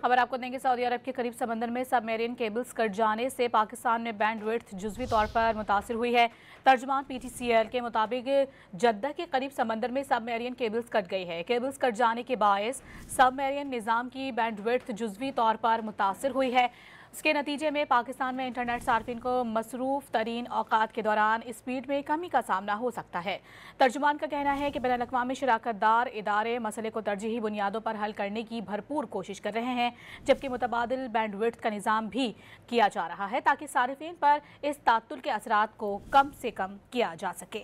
खबर आपको देंगे। सऊदी अरब के करीब समंदर में सबमरीन केबल्स कट जाने से पाकिस्तान में बैंडविड्थ जुज़वी तौर पर मुतासिर हुई है। तर्जुमान PTCL के मुताबिक जद्दा के करीब समंदर में सबमरीन केबल्स कट गई है। केबल्स कट जाने के बायस सबमरीन निज़ाम की बैंडविड्थ जुज़वी तौर पर मुतासिर हुई है। इसके नतीजे में पाकिस्तान में इंटरनेट सार्फिन को मसरूफ़ तरीन औकात के दौरान स्पीड में कमी का सामना हो सकता है। तर्जुमान का कहना है कि बैनुल-अक़वामी शराकतदार इदारे मसले को तरजीही बुनियादों पर हल करने की भरपूर कोशिश कर रहे हैं, जबकि मुतबादिल बैंडविड्थ का निज़ाम भी किया जा रहा है ताकि सारिफिन पर इस तात्तुल के असरात को कम से कम किया जा सके।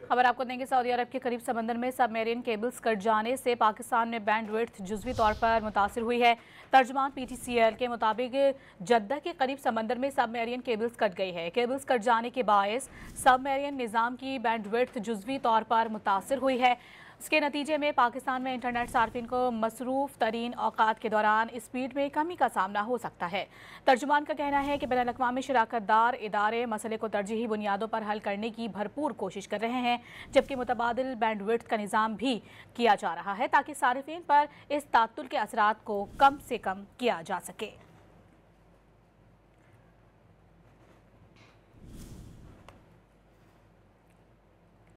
खबर आपको देंगे। सऊदी अरब के करीब समंदर में सबमरीन केबल्स कट जाने से पाकिस्तान में बैंडविड्थ जुज़वी तौर पर मुतासिर हुई है। तर्जुमान PTCL के मुताबिक जद्दा के करीब समंदर में सबमरीन केबल्स कट गई है। केबल्स कट जाने के बायस सबमरीन निज़ाम की बैंडविड्थ जुज़वी तौर पर मुतासिर हुई है। इसके नतीजे में पाकिस्तान में इंटरनेट सार्फिन को मसरूफ़ तरीन औकात के दौरान स्पीड में कमी का सामना हो सकता है। तर्जुमान का कहना है कि बैनुल-अक़वामी शराकतदार इदारे मसले को तरजीही बुनियादों पर हल करने की भरपूर कोशिश कर रहे हैं, जबकि मुतबादिल बैंडविड्थ का निज़ाम भी किया जा रहा है ताकि सारिफिन पर इस तात्तुल के असरात को कम से कम किया जा सके।